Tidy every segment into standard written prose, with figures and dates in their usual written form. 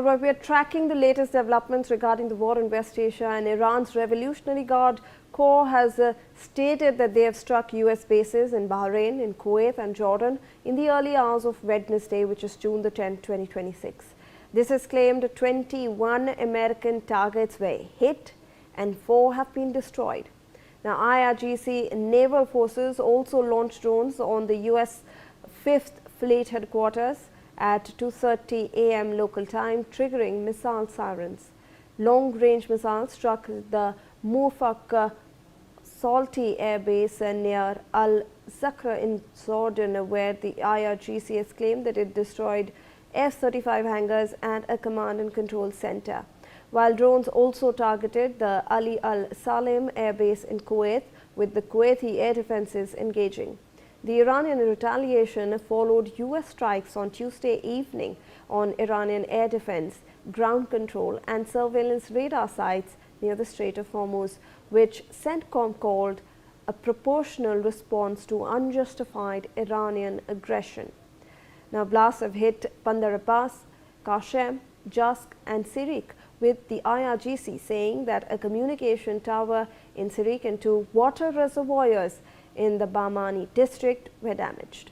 All right, we are tracking the latest developments regarding the war in West Asia, and Iran's Revolutionary Guard Corps has stated that they have struck US bases in Bahrain, in Kuwait and Jordan in the early hours of Wednesday, which is June the 10th, 2026. This has claimed 21 American targets were hit and 4 have been destroyed. Now, IRGC naval forces also launched drones on the US 5th Fleet headquarters at 2:30 a.m. local time, triggering missile sirens. Long-range missiles struck the Mufak Salty Air Base near Al-Zakra in Jordan, where the IRGC has claimed that it destroyed F-35 hangars and a command and control center. While drones also targeted the Ali Al-Salem Air Base in Kuwait, with the Kuwaiti air defenses engaging. The Iranian retaliation followed US strikes on Tuesday evening on Iranian air defense, ground control and surveillance radar sites near the Strait of Hormuz, which CENTCOM called a proportional response to unjustified Iranian aggression. Now, blasts have hit Bandar Abbas, Qasem, Jask and Sirik, with the IRGC saying that a communication tower in Sirik and 2 water reservoirs in the Bahmani district were damaged.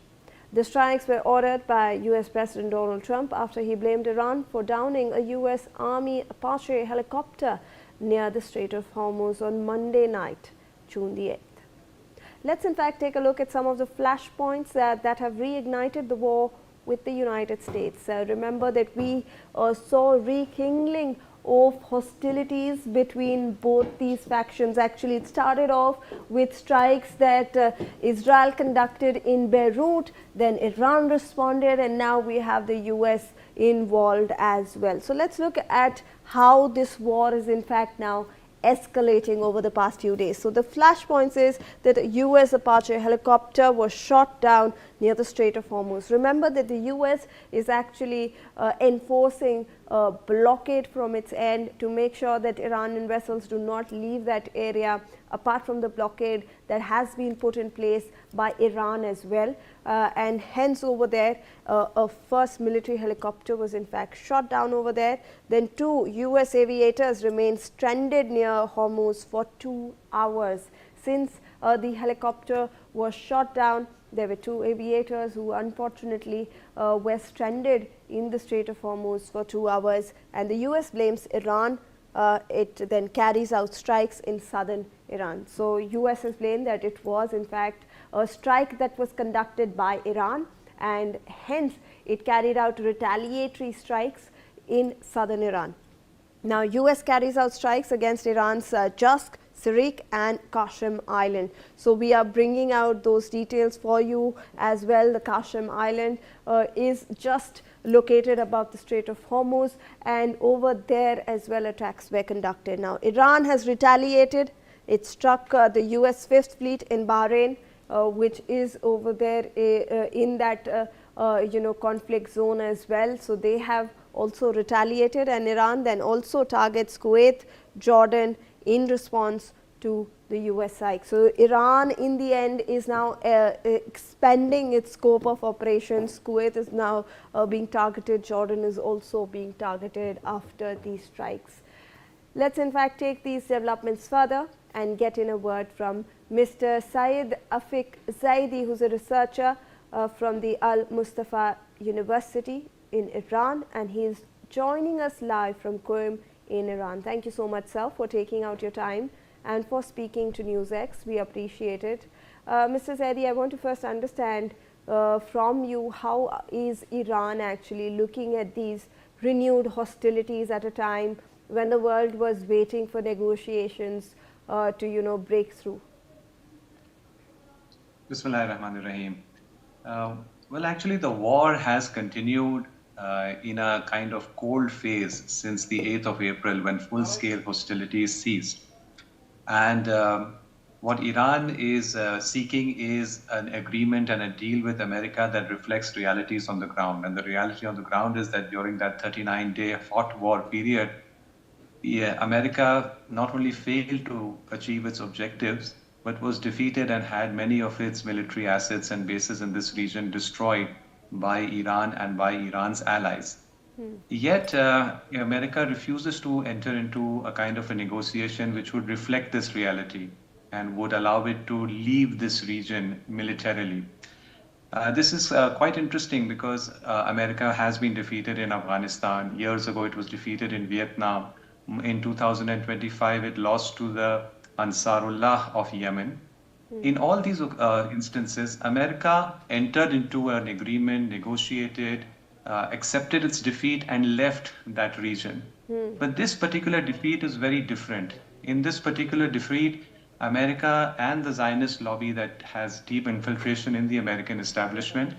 The strikes were ordered by US President Donald Trump after he blamed Iran for downing a US Army Apache helicopter near the Strait of Hormuz on Monday night, June the 8th. Let's in fact take a look at some of the flashpoints that have reignited the war with the United States. Remember that we saw rekindling of hostilities between both these factions. Actually, it started off with strikes that Israel conducted in Beirut, then Iran responded, and now we have the US involved as well. So let's look at how this war is in fact now escalating over the past few days. So the flashpoints is that a US Apache helicopter was shot down near the Strait of Hormuz. Remember that the US is actually enforcing a blockade from its end to make sure that Iranian vessels do not leave that area, apart from the blockade that has been put in place by Iran as well. And hence over there, a first military helicopter was in fact shot down over there. Then 2 US aviators remained stranded near Hormuz for 2 hours. Since the helicopter was shot down, there were 2 aviators who unfortunately were stranded in the Strait of Hormuz for 2 hours, and the US blames Iran. It then carries out strikes in southern Iran. So US has blamed that it was in fact a strike that was conducted by Iran, and hence it carried out retaliatory strikes in southern Iran. Now, US carries out strikes against Iran's Jask, Sirik and Qasem Island. So we are bringing out those details for you as well. The Qasem Island is just located above the Strait of Hormuz, and over there as well attacks were conducted. Now, Iran has retaliated. It struck the US 5th Fleet in Bahrain, which is over there in that conflict zone as well. So they have also retaliated, and Iran then also targets Kuwait, Jordan in response to the US strike. So Iran in the end is now expanding its scope of operations. Kuwait is now being targeted. Jordan is also being targeted after these strikes. Let's in fact take these developments further and get in a word from Mr. Syed Afiq Zaidi, who's a researcher from the Al Mustafa University in Iran, and he is joining us live from Qom in Iran. Thank you so much, sir, for taking out your time and for speaking to NewsX. We appreciate it. Mr. Zaidi, I want to first understand from you, how is Iran actually looking at these renewed hostilities at a time when the world was waiting for negotiations to break through? Bismillahirrahmanirrahim. Well, actually, the war has continued in a kind of cold phase since the 8th of April, when full-scale hostilities ceased. And what Iran is seeking is an agreement and a deal with America that reflects realities on the ground. And the reality on the ground is that during that 39-day hot war period, America not only failed to achieve its objectives, but was defeated and had many of its military assets and bases in this region destroyed by Iran and by Iran's allies. Yet, America refuses to enter into a kind of a negotiation which would reflect this reality and would allow it to leave this region militarily. This is quite interesting because America has been defeated in Afghanistan. Years ago, it was defeated in Vietnam. In 2025, it lost to the Ansarullah of Yemen. In all these instances, America entered into an agreement, negotiated, accepted its defeat, and left that region. But this particular defeat is very different. In this particular defeat, America and the Zionist lobby that has deep infiltration in the American establishment,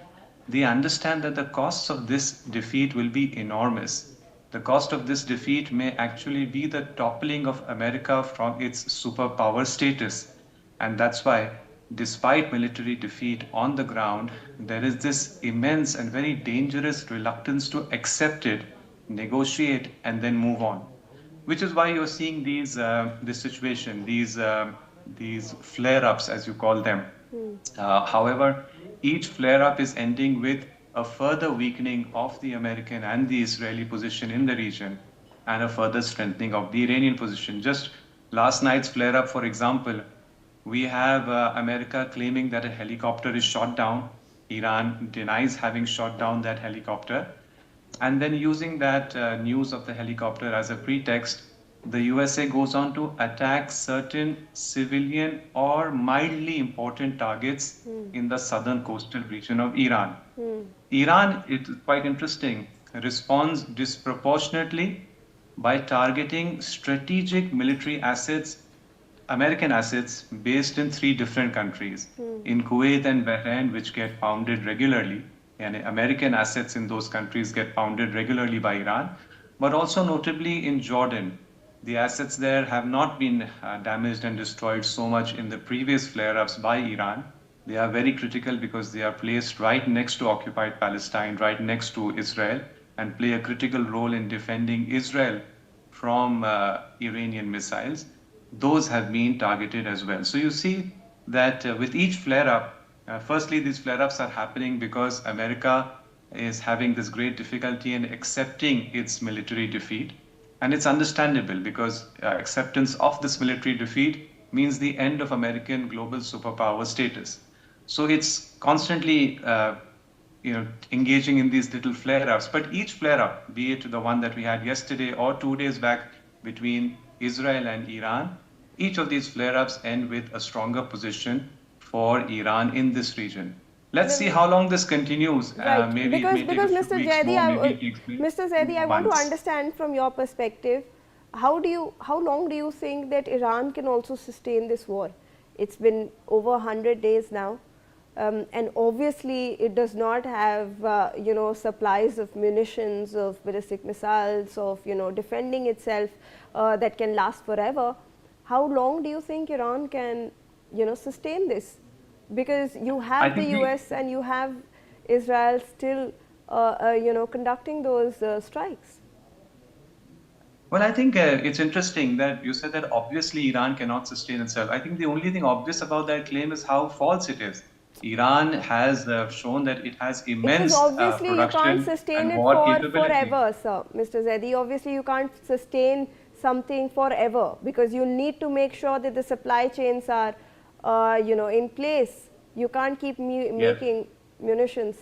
they understand that the costs of this defeat will be enormous. The cost of this defeat may actually be the toppling of America from its superpower status. And that's why, despite military defeat on the ground, there is this immense and very dangerous reluctance to accept it, negotiate, and then move on. Which is why you're seeing this situation, these flare-ups, as you call them. However, each flare-up is ending with a further weakening of the American and the Israeli position in the region, and a further strengthening of the Iranian position. Just last night's flare-up, for example, we have America claiming that a helicopter is shot down. Iran denies having shot down that helicopter. And then using that news of the helicopter as a pretext, the USA goes on to attack certain civilian or mildly important targets in the southern coastal region of Iran. Iran, it's quite interesting, responds disproportionately by targeting strategic military assets, American assets based in 3 different countries, in Kuwait and Bahrain, which get pounded regularly, and American assets in those countries get pounded regularly by Iran, but also notably in Jordan. The assets there have not been damaged and destroyed so much in the previous flare-ups by Iran. They are very critical because they are placed right next to occupied Palestine, right next to Israel, and play a critical role in defending Israel from Iranian missiles. Those have been targeted as well. So you see that with each flare-up, firstly, these flare-ups are happening because America is having this great difficulty in accepting its military defeat. And it's understandable because acceptance of this military defeat means the end of American global superpower status. So it's constantly engaging in these little flare-ups. But each flare-up, be it the one that we had yesterday or 2 days back between Israel and Iran, each of these flare-ups end with a stronger position for Iran in this region. Let's see how long this continues. Right. Maybe because Mr. Zaidi, Mr. Zaidi, I want to understand from your perspective, how long do you think that Iran can also sustain this war? It's been over 100 days now, and obviously it does not have supplies of munitions, of ballistic missiles, of defending itself that can last forever. How long do you think Iran can sustain this? Because you have the US and you have Israel still conducting those strikes. Well, I think it's interesting that you said that obviously Iran cannot sustain itself. I think the only thing obvious about that claim is how false it is. Iran has shown that it has immense obviously production you can't sustain and it war forever, sir. Mr. Zaidi, obviously you can't sustain something forever because you need to make sure that the supply chains are in place. You can't keep making munitions.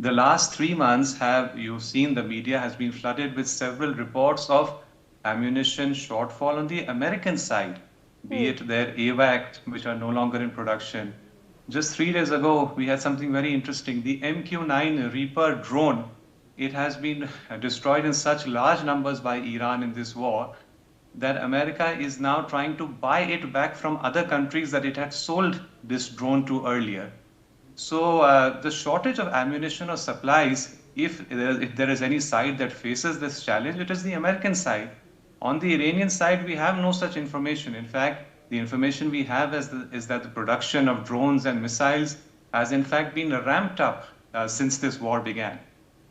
The last 3 months you've seen the media has been flooded with several reports of ammunition shortfall on the American side, be it their AWACS, which are no longer in production. Just 3 days ago, we had something very interesting. The MQ-9 Reaper drone, it has been destroyed in such large numbers by Iran in this war that America is now trying to buy it back from other countries that it had sold this drone to earlier. So the shortage of ammunition or supplies, if there is any side that faces this challenge, it is the American side. On the Iranian side, we have no such information. In fact, the information we have is that the production of drones and missiles has in fact been ramped up since this war began.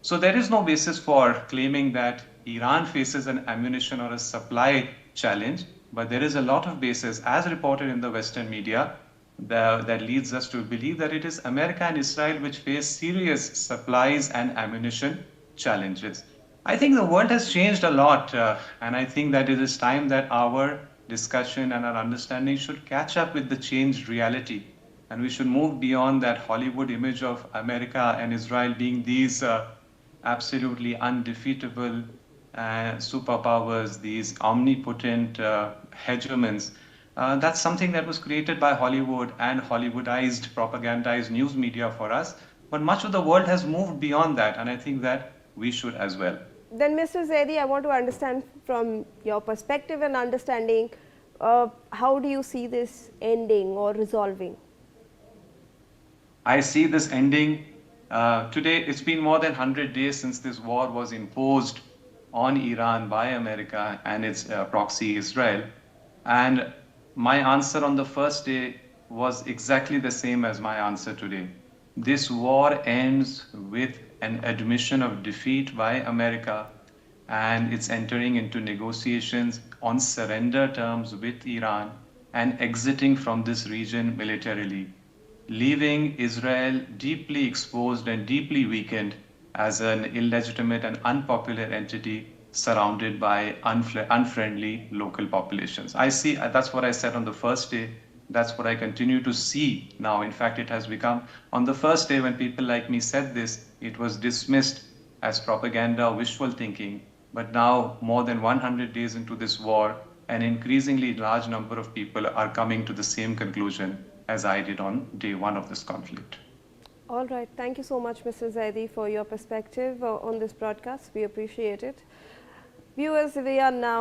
So there is no basis for claiming that Iran faces an ammunition or a supply challenge, but there is a lot of basis, as reported in the Western media, that leads us to believe that it is America and Israel which face serious supplies and ammunition challenges. I think the world has changed a lot, and I think that it is time that our discussion and our understanding should catch up with the changed reality. And we should move beyond that Hollywood image of America and Israel being these absolutely undefeatable superpowers, these omnipotent hegemons. That's something that was created by Hollywood and Hollywoodized, propagandized news media for us. But much of the world has moved beyond that, and I think that we should as well. Then, Mr. Zaidi, I want to understand from your perspective and understanding, how do you see this ending or resolving? I see this ending. Today, it's been more than 100 days since this war was imposed on Iran by America and its proxy Israel. And my answer on the first day was exactly the same as my answer today. This war ends with an admission of defeat by America, and it's entering into negotiations on surrender terms with Iran and exiting from this region militarily, leaving Israel deeply exposed and deeply weakened as an illegitimate and unpopular entity surrounded by unfriendly local populations. I see, that's what I said on the first day. That's what I continue to see now. In fact, it has become, on the first day when people like me said this, it was dismissed as propaganda, wishful thinking. But now, more than 100 days into this war, an increasingly large number of people are coming to the same conclusion as I did on day one of this conflict. All right. Thank you so much, Mr. Zaidi, for your perspective on this broadcast. We appreciate it. Viewers, we are now